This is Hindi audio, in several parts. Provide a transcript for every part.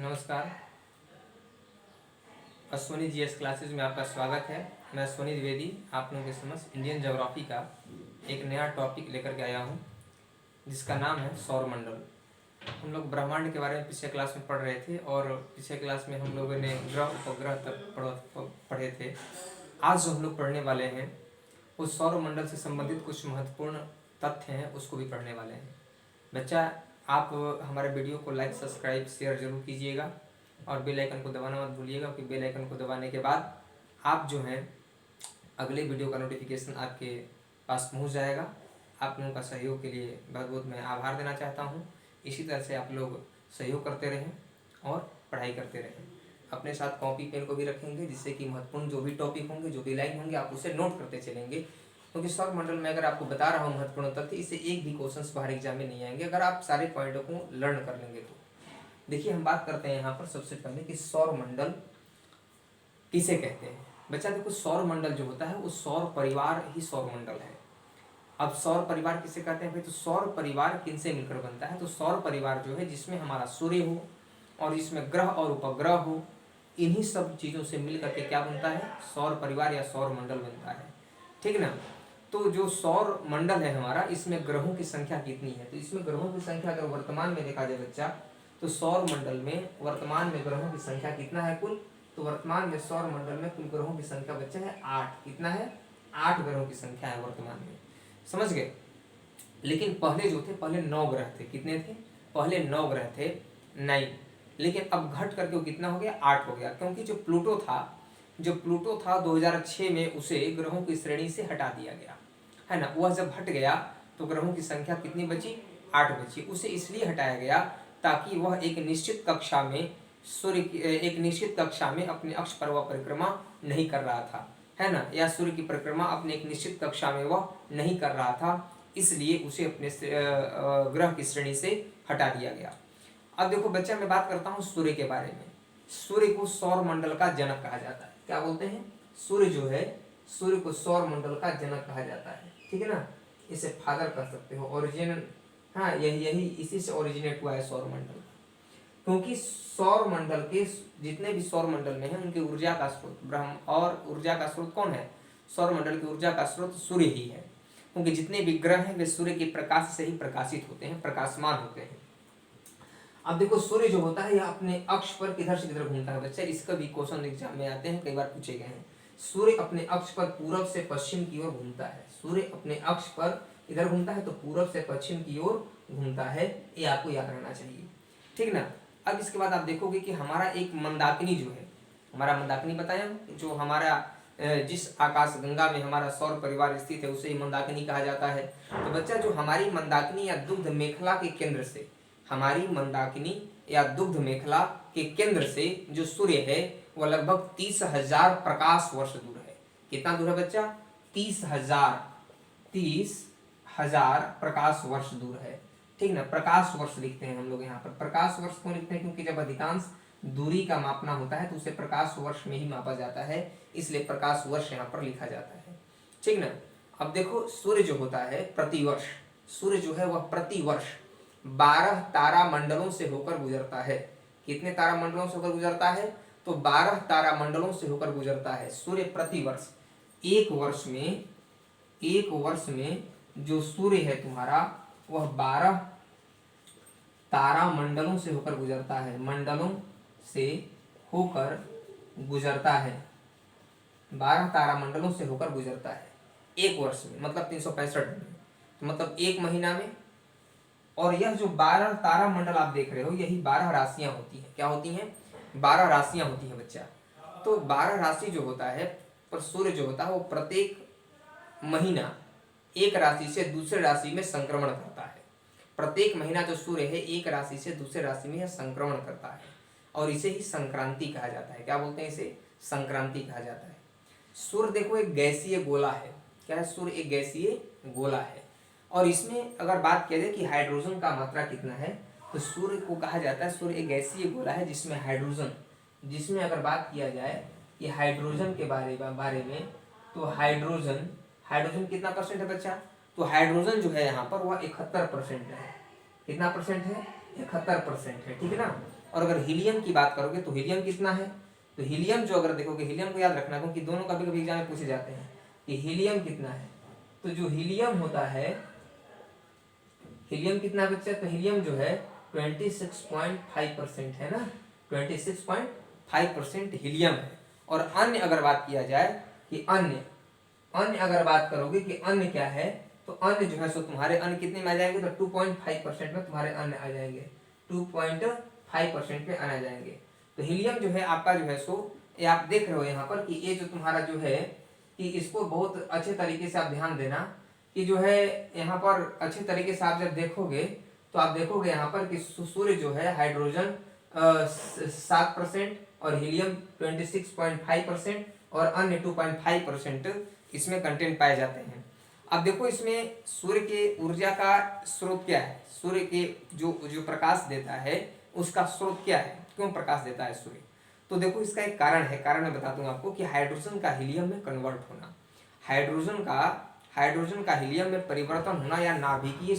नमस्कार। अश्विनी जीएस क्लासेज में आपका स्वागत है। मैं अश्विनी द्विवेदी आप लोगों के समक्ष इंडियन ज्योग्राफी का एक नया टॉपिक लेकर के आया हूँ, जिसका नाम है सौरमंडल। हम लोग ब्रह्मांड के बारे में पिछले क्लास में पढ़ रहे थे और पिछले क्लास में हम लोगों ने ग्रह उपग्रह तक पढ़े थे। आज जो हम लोग पढ़ने वाले हैं वो सौरमंडल से संबंधित कुछ महत्वपूर्ण तथ्य हैं, उसको भी पढ़ने वाले हैं। बच्चा, आप हमारे वीडियो को लाइक, सब्सक्राइब, शेयर जरूर कीजिएगा और बेल आइकन को दबाना मत भूलिएगा, क्योंकि बेल आइकन को दबाने के बाद आप जो हैं अगले वीडियो का नोटिफिकेशन आपके पास पहुंच जाएगा। आप लोगों का सहयोग के लिए बहुत बहुत मैं आभार देना चाहता हूं। इसी तरह से आप लोग सहयोग करते रहें और पढ़ाई करते रहें। अपने साथ कॉपी पेन को भी रखेंगे, जिससे कि महत्वपूर्ण जो भी टॉपिक होंगे, जो भी लाइन होंगे, आप उसे नोट करते चलेंगे। क्योंकि सौरमंडल में अगर आपको बता रहा हूँ महत्वपूर्ण तथ्य, इससे एक भी क्वेश्चन बाहर एग्जाम में नहीं आएंगे अगर आप सारे पॉइंटों को लर्न कर लेंगे तो। देखिए, हम बात करते हैं यहाँ पर सबसे पहले कि सौरमंडल किसे कहते हैं। बच्चा देखो, सौरमंडल जो होता है वो सौर परिवार ही सौरमंडल है। अब सौर परिवार किसे कहते हैं भाई? तो सौर परिवार किनसे मिलकर बनता है? तो सौर परिवार जो है जिसमें हमारा सूर्य हो और जिसमें ग्रह और उपग्रह हो, इन्हीं सब चीज़ों से मिल करके क्या बनता है? सौर परिवार या सौर मंडल बनता है। ठीक ना? तो जो सौर मंडल है हमारा, इसमें ग्रहों की संख्या कितनी है? तो इसमें ग्रहों की संख्या अगर वर्तमान में देखा जाए बच्चा, तो सौर मंडल में वर्तमान में ग्रहों की संख्या कितना है कुल? तो वर्तमान में सौर मंडल में कुल ग्रहों की संख्या बच्चा है 8। कितना है? 8 ग्रहों की संख्या है वर्तमान में। समझ गए? लेकिन पहले जो थे, पहले 9 ग्रह थे। कितने थे? पहले 9 ग्रह थे, 9। लेकिन अब घट करके वो कितना हो गया? 8 हो गया। क्योंकि जो प्लूटो था 2006 में उसे ग्रहों की श्रेणी से हटा दिया गया, है ना। वह जब हट गया तो ग्रहों की संख्या कितनी बची? 8 बची। उसे इसलिए हटाया गया ताकि वह एक निश्चित कक्षा में अपने अक्ष पर वह परिक्रमा नहीं कर रहा था, है ना, या सूर्य की परिक्रमा अपने एक निश्चित कक्षा में वह नहीं कर रहा था, इसलिए उसे अपने ग्रह की श्रेणी से हटा दिया गया। अब देखो बच्चा, मैं बात करता हूँ सूर्य के बारे में। सूर्य को सौर मंडल का जनक कहा जाता है। क्या बोलते हैं? सूर्य जो है, सूर्य को सौर मंडल का जनक कहा जाता है। ठीक है ना? इसे फादर कह सकते हो, ओरिजिन। हाँ, यही इसी से ओरिजिनेट हुआ है सौर मंडल। क्योंकि सौर मंडल के जितने भी सौर मंडल में हैं उनकी ऊर्जा का स्रोत ब्रह्म, और ऊर्जा का स्रोत कौन है? सौर मंडल की ऊर्जा का स्रोत सूर्य ही है। क्योंकि जितने भी ग्रह हैं वे सूर्य के प्रकाश से ही प्रकाशित होते हैं, प्रकाशमान होते हैं। अब देखो, सूर्य जो होता है यह अपने अक्ष पर किधर से किधर घूमता है बच्चा? इसका भी क्वेश्चन एग्जाम में आते हैं, कई बार पूछे गए हैं। सूर्य अपने अक्ष पर पूरब से पश्चिम की ओर घूमता है। सूर्य अपने अक्ष पर इधर घूमता है तो पूरब से पश्चिम की ओर घूमता है, ये आपको याद रहना चाहिए। ठीक ना? अब इसके बाद आप देखोगे कि हमारा एक मंदाकिनी जो है, हमारा मंदाकिनी बताया, जो हमारा जिस आकाश गंगा में हमारा सौर परिवार स्थित है उसे ही मंदाकिनी कहा जाता है। तो बच्चा, जो हमारी मंदाकिनी या दुग्ध मेखला के केंद्र से, हमारी मंदाकिनी या दुग्ध मेखला के केंद्र से जो सूर्य है वह लगभग 30,000 प्रकाश वर्ष दूर है। कितना दूर है बच्चा? 30,000 प्रकाश वर्ष दूर है। ठीक ना? प्रकाश वर्ष लिखते हैं हम लोग यहाँ पर। प्रकाश वर्ष क्यों लिखते हैं? क्योंकि जब अधिकांश दूरी का मापना होता है तो उसे प्रकाश वर्ष में ही मापा जाता है, इसलिए प्रकाश वर्ष यहाँ पर लिखा जाता है। ठीक ना? अब देखो, सूर्य जो होता है प्रतिवर्ष, सूर्य जो है वह प्रतिवर्ष 12 तारा मंडलों से होकर गुजरता है। कितने तारा मंडलों से होकर गुजरता है? तो 12 तारा मंडलों से होकर गुजरता है सूर्य प्रतिवर्ष। एक वर्ष में जो सूर्य है तुम्हारा वह 12 तारा मंडलों से होकर गुजरता है, मंडलों से होकर गुजरता है। 12 तारा मंडलों से होकर गुजरता है एक वर्ष में, मतलब 365 दिन में, तो मतलब एक महीना में। और यह जो 12 तारा मंडल आप देख रहे हो, यही 12 राशियां होती हैं। क्या होती हैं? 12 राशियां होती हैं बच्चा। तो 12 राशि जो होता है, पर सूर्य जो होता है वो प्रत्येक महीना एक राशि से दूसरे राशि में संक्रमण करता है। प्रत्येक महीना जो सूर्य है एक राशि से दूसरे राशि में संक्रमण करता है, और इसे ही संक्रांति कहा जाता है। क्या बोलते हैं? इसे संक्रांति कहा जाता है। सूर्य देखो एक गैसीय गोला है। क्या है? सूर्य एक गैसीय गोला है, और इसमें अगर बात किया जाए कि हाइड्रोजन का मात्रा कितना है, तो सूर्य को कहा जाता है सूर्य एक गैसीय गोला है जिसमें हाइड्रोजन, जिसमें अगर बात किया जाए कि हाइड्रोजन के बारे में, तो हाइड्रोजन कितना परसेंट है बच्चा? तो हाइड्रोजन जो है यहाँ पर वह 71% है। कितना परसेंट है? 71% है। ठीक है ना? और अगर हीलियम की बात करोगे तो हीलियम कितना है, तो हीलियम जो अगर देखोगे, हीलियम को याद रखना क्योंकि दोनों कभी कभी एग्जाम में पूछे जाते हैं कि हीलियम कितना है। तो जो हीलियम होता है, हीलियम कितना बच्चा, तो हीलियम जो है 26.5% है ना, 26.5% हीलियम है। और अन्य अगर बात किया जाए कि अन्य अगर बात करोगे कि अन्य क्या है, तो अन्य जो है सो तुम्हारे अन्य कितने में आ जाएंगे, तो 2.5% में तुम्हारे अन्य आ जाएंगे, 2.5% में आ जाएंगे। तो हीलियम जो है आपका जो है सो ये आप देख रहे हो यहाँ पर कि ये जो तुम्हारा जो है कि इसको बहुत अच्छे तरीके से आप ध्यान देना कि जो है यहाँ पर अच्छे तरीके से आप जब देखोगे तो आप देखोगे यहाँ पर कि सूर्य जो है हाइड्रोजन 7% और हीलियम 26.5% और अन्य 2.5% इसमें कंटेंट पाए जाते हैं। अब देखो इसमें सूर्य के ऊर्जा का स्रोत क्या है, सूर्य के जो प्रकाश देता है उसका स्रोत क्या है, क्यों प्रकाश देता है सूर्य, तो देखो इसका एक कारण है। कारण मैं बताता हूँ आपको कि हाइड्रोजन का हीलियम में कन्वर्ट होना, हाइड्रोजन का हीलियम में परिवर्तन होना या नाभिकीय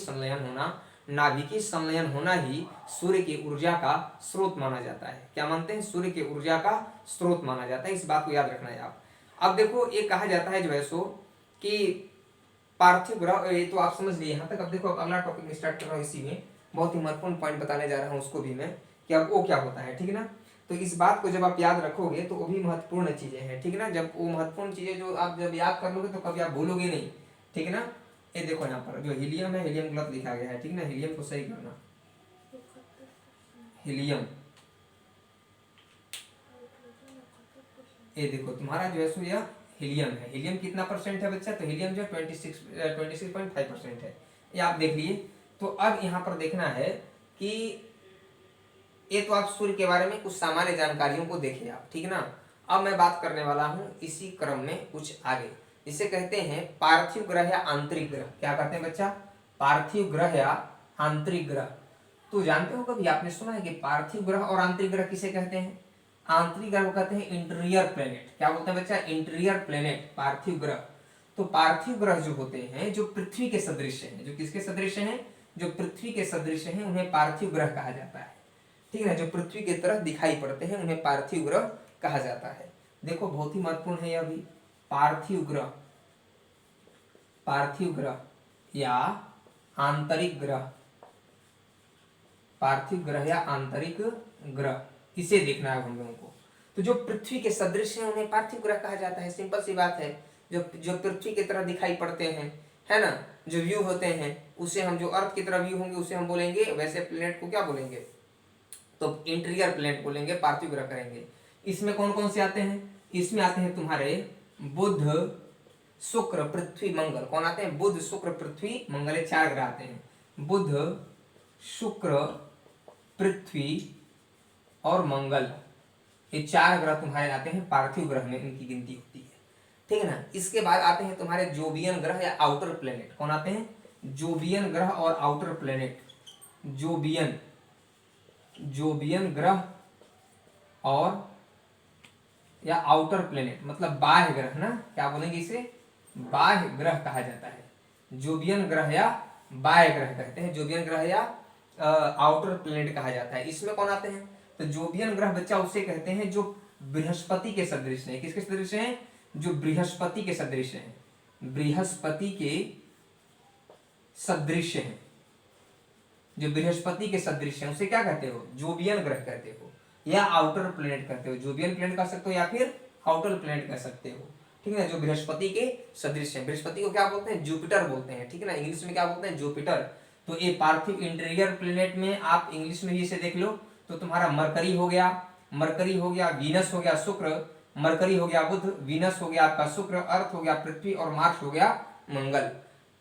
संलयन होना ही सूर्य की ऊर्जा का स्रोत माना जाता है। क्या मानते हैं, सूर्य की ऊर्जा का स्रोत माना जाता है, इस बात को याद रखना है आप। अब देखो ये कहा जाता है जो है सो कि पार्थिव ग्रह, ये तो आप समझ लिए यहाँ तक। अब देखो अब अगला टॉपिक स्टार्ट कर रहा हूँ, इसी में बहुत ही महत्वपूर्ण पॉइंट बताने जा रहा हूँ उसको भी मैं कि अब वो क्या होता है, ठीक है ना। तो इस बात को जब आप याद रखोगे तो वो भी महत्वपूर्ण चीजें हैं, ठीक है ना। जब वो महत्वपूर्ण चीजें जो आप जब याद कर लोगे तो कभी आप भूलोगे नहीं, ठीक है ना। ये देखो यहाँ पर जो हीलियम है, हीलियम गलत लिखा गया है, ठीक ना, हीलियम को सही करना, हीलियम, ये देखो तुम्हारा जो है सो यह हीलियम है। हीलियम कितना परसेंट है बच्चा, तो हीलियम जो 26.5% है, ये आप देख लिए। तो अब यहाँ पर देखना है कि ये तो आप सूर्य के बारे में कुछ सामान्य जानकारियों को देखिए आप, ठीक ना। अब मैं बात करने वाला हूँ इसी क्रम में कुछ आगे, इसे कहते हैं पार्थिव ग्रह या आंतरिक ग्रह। क्या कहते हैं बच्चा, पार्थिव ग्रह या आंतरिक ग्रह। तो जानते हो कभी आपने सुना है कि पार्थिव ग्रह और आंतरिक ग्रह किसे कहते हैं, आंतरिक ग्रह को कहते हैं इंटीरियर प्लेनेट। क्या बोलते हैं बच्चा, इंटीरियर प्लेनेट, पार्थिव ग्रह। तो पार्थिव ग्रह जो होते हैं जो पृथ्वी के सदृश हैं, जो किसके सदृश हैं, जो पृथ्वी के सदृश हैं, उन्हें पार्थिव ग्रह कहा जाता है, ठीक है। जो पृथ्वी की तरह दिखाई पड़ते हैं उन्हें पार्थिव ग्रह कहा जाता है। देखो बहुत ही महत्वपूर्ण है यह भी, पार्थिव ग्रह या आंतरिक ग्रह, पार्थिव ग्रह या आंतरिक ग्रह, इसे देखना है हम लोगों को। तो जो पृथ्वी के सदृश हैं उन्हें पार्थिव ग्रह कहा जाता है, सिंपल सी बात है। जो पृथ्वी की तरह दिखाई पड़ते हैं, है ना, जो व्यू होते हैं उसे हम, जो अर्थ की तरह व्यू होंगे उसे हम बोलेंगे, वैसे प्लेनेट को क्या बोलेंगे, तो इंटीरियर प्लेनेट बोलेंगे, पार्थिव ग्रह करेंगे। इसमें कौन कौन से आते हैं, इसमें आते हैं तुम्हारे बुध, शुक्र, पृथ्वी, मंगल। कौन आते हैं, बुध, शुक्र, पृथ्वी, मंगल, ये 4 ग्रह आते हैं। बुध, शुक्र, पृथ्वी और मंगल, ये 4 ग्रह तुम्हारे आते हैं पार्थिव ग्रह में, इनकी गिनती होती है, ठीक है ना। इसके बाद आते हैं तुम्हारे जोबियन ग्रह या आउटर प्लेनेट। कौन आते हैं, जोबियन ग्रह और आउटर प्लेनेट, जोबियन ग्रह और या आउटर प्लेनेट, मतलब बाह्य ग्रह ना, क्या बोलेंगे इसे, बाह्य ग्रह कहा जाता है। जोबियन ग्रह या बाह्य ग्रह कहते हैं, जोबियन ग्रह या आउटर प्लेनेट कहा जाता है। इसमें कौन आते हैं, तो जोबियन ग्रह बच्चा उसे कहते हैं जो बृहस्पति के सदृश है। किसके सदृश हैं, जो बृहस्पति के सदृश हैं, बृहस्पति के सदृश हैं, जो बृहस्पति के सदृश है उसे क्या कहते हो, जोबियन ग्रह कहते हो या आउटर प्लेनेट कहते हो। जोबियन प्लेनेट कह सकते हो या फिर आउटर प्लेनेट कह सकते हो, ठीक है। जो बृहस्पति के सदृश है, बृहस्पति को क्या बोलते हैं, जुपिटर बोलते हैं, ठीक है ना, इंग्लिश में क्या बोलते हैं, जुपिटर। तो ये पार्थिव इंटीरियर प्लेनेट में आप इंग्लिश में भी इसे देख लो तो तुम्हारा मरकरी हो गया, वीनस हो गया, शुक्र, मरकरी हो गया बुध, वीनस हो गया आपका शुक्र, अर्थ हो गया पृथ्वी और मार्स हो गया मंगल।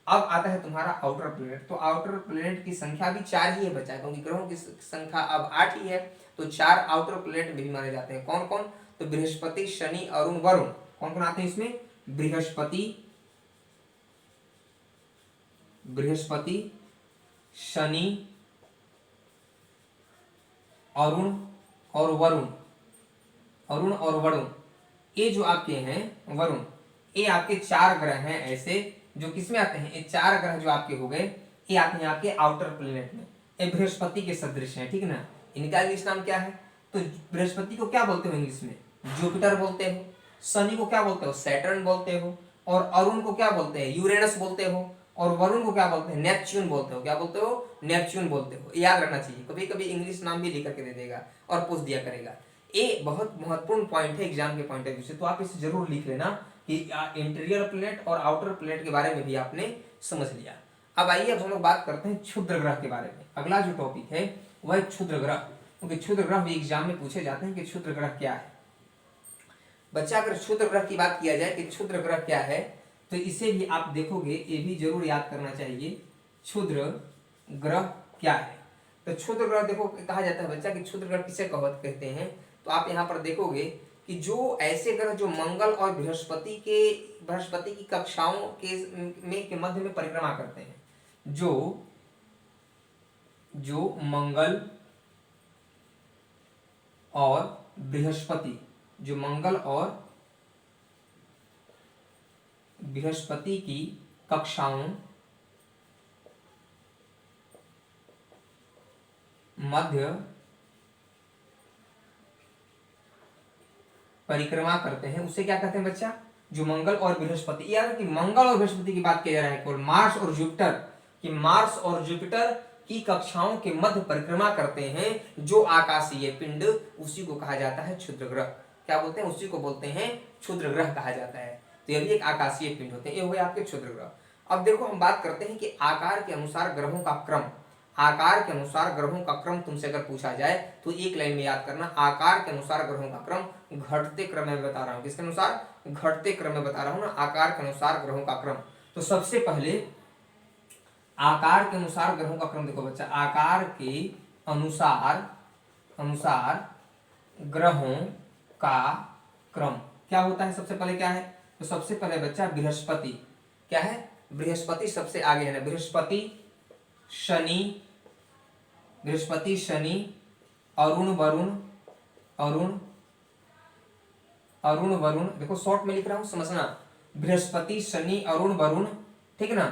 अब आता है तुम्हारा आउटर प्लेनेट। तो आउटर प्लेनेट की संख्या भी 4 ही है बच्चा, क्योंकि ग्रहों की संख्या अब 8 ही है, तो 4 आउटर प्लेनेट भी माने जाते हैं। कौन कौन, तो बृहस्पति, शनि, अरुण, वरुण। कौन कौन आते हैं इसमें, बृहस्पति, शनि, अरुण और वरुण, ये जो आपके हैं वरुण, ये आपके 4 ग्रह हैं ऐसे जो किसमें आते हैं, ये 4 ग्रह जो आपके हो गए ये आते हैं आपके आउटर प्लेनेट में, ये बृहस्पति के सदृश हैं, ठीक ना। इनका इंग्लिश नाम क्या है? तो बृहस्पति को क्या बोलते हो इंग्लिश में? जुपिटर बोलते हो। शनि को क्या बोलते हो? सैटर्न बोलते हो। और अरुण को क्या बोलते हैं? यूरेनस बोलते हो। और वरुण को क्या बोलते हैं? नेपच्यून बोलते हो। क्या बोलते हो? नेपच्यून बोलते हो। याद रखना चाहिए, कभी कभी इंग्लिश नाम भी लिख करके दे देगा और पूछ दिया करेगा। ये बहुत महत्वपूर्ण पॉइंट है एग्जाम के पॉइंट ऑफ व्यू से, तो आप इसे जरूर लिख लेना कि इंटीरियर प्लेनेट और आउटर प्लेनेट के बारे में भी आपने समझ लिया। अब आइए, अब हम लोग बात करते हैं क्षुद्र ग्रह के बारे में। अगला जो टॉपिक है वह है क्षुद्र ग्रह, क्योंकि क्षुद्र ग्रह भी एग्जाम में पूछे जाते हैं कि क्षुद्र ग्रह क्या है। बच्चा, अगर क्षुद्र ग्रह की बात किया जाए कि क्षुद्र ग्रह क्या है, तो इसे भी आप देखोगे, ये भी जरूर याद करना चाहिए, क्षुद्र ग्रह क्या है। तो क्षुद्र ग्रह देखो, कहा जाता है बच्चा कि क्षुद्र ग्रह किसे कहते हैं, तो आप यहाँ पर देखोगे कि जो ऐसे ग्रह जो मंगल और बृहस्पति की कक्षाओं के मध्य में परिक्रमा करते हैं, जो मंगल और बृहस्पति, जो मंगल और बृहस्पति की कक्षाओं मध्य परिक्रमा करते हैं, उसे क्या कहते हैं बच्चा? जो मंगल और बृहस्पति। यार कि मंगल और बृहस्पति की बात किया जा रहा है, केवल मार्स और जुपिटर, कि मार्स और जुपिटर की कक्षाओं के मध्य परिक्रमा करते हैं जो आकाशीय पिंड, उसी को कहा जाता है क्षुद्र ग्रह। क्या बोलते हैं? उसी को बोलते हैं क्षुद्र ग्रह कहा जाता है। तो ये भी एक आकाशीय पिंड होते हैं, ये हुए आपके क्षुद्र ग्रह। अब देखो, हम बात करते हैं कि आकार के अनुसार ग्रहों का क्रम। आकार के अनुसार ग्रहों का क्रम तुमसे अगर पूछा जाए तो एक लाइन में याद करना, आकार के अनुसार ग्रहों का क्रम घटते क्रम में बता रहा हूं। किसके अनुसार? घटते क्रम में बता रहा हूं ना, आकार के अनुसार ग्रहों का क्रम। तो सबसे पहले आकार के अनुसार ग्रहों का क्रम देखो बच्चा, आकार के अनुसार ग्रहों का क्रम क्या होता है? सबसे पहले क्या है? तो सबसे पहले बच्चा बृहस्पति। क्या है? बृहस्पति सबसे आगे है ना, बृहस्पति शनि, अरुण वरुण, देखो शॉर्ट में लिख रहा हूं, समझना। बृहस्पति, शनि, अरुण, वरुण, ठीक है ना।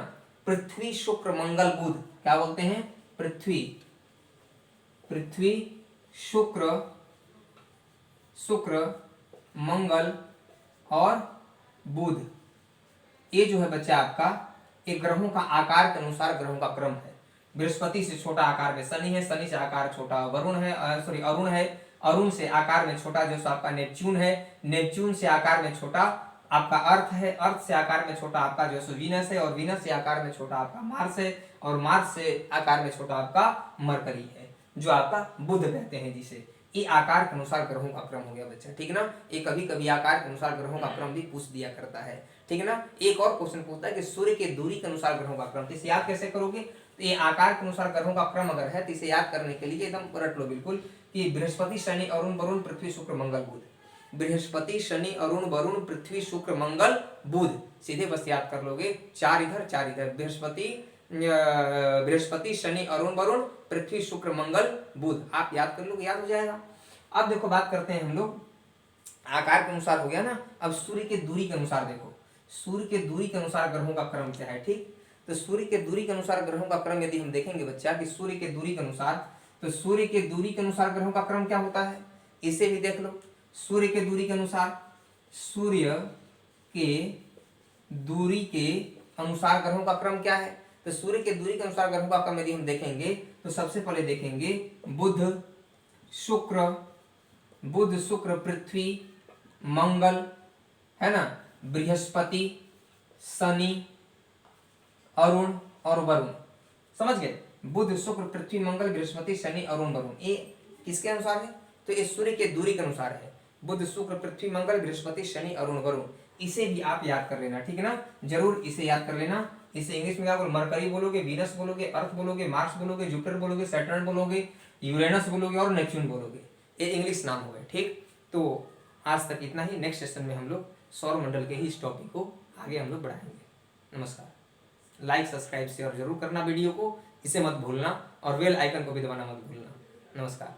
पृथ्वी, शुक्र, मंगल, बुध। क्या बोलते हैं? पृथ्वी, शुक्र, मंगल और बुध। ये जो है बच्चा आपका एक ग्रहों का आकार के अनुसार ग्रहों का क्रम है। बृहस्पति से छोटा आकार में शनि है, शनि से आकार छोटा अरुण है, अरुण से आकार में छोटा जो आपका नेपच्यून है, नेपच्यून से आकार में छोटा आपका अर्थ है, अर्थ से आकार में छोटा आपका जो है वीनस है, और वीनस से आकार में छोटा आपका मार्स है, और मार्स से आकार में छोटा आपका मरकरी है, जो आपका बुध कहते हैं जिसे। ये आकार के अनुसार ग्रहों का क्रम हो गया बच्चा, ठीक है ना। ये कभी कभी आकार के अनुसार ग्रहों का क्रम भी पूछ दिया करता है, ठीक है ना। एक और क्वेश्चन पूछता है कि सूर्य के दूरी के अनुसार ग्रहों का क्रम, तो इसे याद कैसे करोगे? तो ये आकार के अनुसार ग्रहों का क्रम अगर है तो इसे याद करने के लिए एकदम रट लो बिल्कुल कि बृहस्पति, शनि, अरुण, वरुण, पृथ्वी, शुक्र, मंगल, बुध। बृहस्पति, शनि, अरुण, वरुण, पृथ्वी, शुक्र, मंगल, बुध, सीधे बस याद कर लोगे, चार इधर चार इधर, बृहस्पति, शनि, अरुण, वरुण, पृथ्वी, शुक्र, मंगल, बुध, आप याद कर लोगे, याद हो जाएगा। अब देखो बात करते हैं हम लोग, आकार के अनुसार हो गया ना। अब सूर्य के दूरी के अनुसार देखो, सूर्य के दूरी के अनुसार ग्रहों का क्रम क्या है, ठीक। तो सूर्य के दूरी के अनुसार ग्रहों का क्रम यदि हम देखेंगे बच्चा कि सूर्य के दूरी के अनुसार, तो सूर्य के दूरी के अनुसार ग्रहों का क्रम क्या होता है, इसे भी देख लो। सूर्य के दूरी के अनुसार, सूर्य के दूरी के अनुसार ग्रहों का क्रम क्या है, तो सूर्य के दूरी के अनुसार ग्रहों का क्रम यदि हम देखेंगे तो सबसे पहले देखेंगे बुध, शुक्र, पृथ्वी, मंगल, है ना, बृहस्पति, शनि, अरुण और वरुण। समझ गए? बुध, शुक्र, पृथ्वी, मंगल, बृहस्पति, शनि, अरुण, वरुण, ये किसके अनुसार है, तो ये सूर्य के दूरी के अनुसार है। बुध, शुक्र, पृथ्वी, मंगल, बृहस्पति, शनि, अरुण, वरुण, इसे भी आप याद कर लेना, ठीक है ना, जरूर इसे याद कर लेना। इसे इंग्लिश में क्या बोलोगे, मरकरी बोलोगे, वीनस बोलोगे, अर्थ बोलोगे, मार्स बोलोगे, जुपिटर बोलोगे, सैटर्न बोलोगे, यूरेनस बोलोगे और नेपच्यून बोलोगे, ये इंग्लिश नाम हो गए, ठीक। तो आज तक इतना ही, नेक्स्ट सेशन में हम लोग सौर मंडल के ही इस टॉपिक को आगे हम लोग बढ़ाएंगे। नमस्कार। लाइक, सब्सक्राइब, शेयर जरूर करना वीडियो को, इसे मत भूलना, और बेल आइकन को भी दबाना मत भूलना। नमस्कार।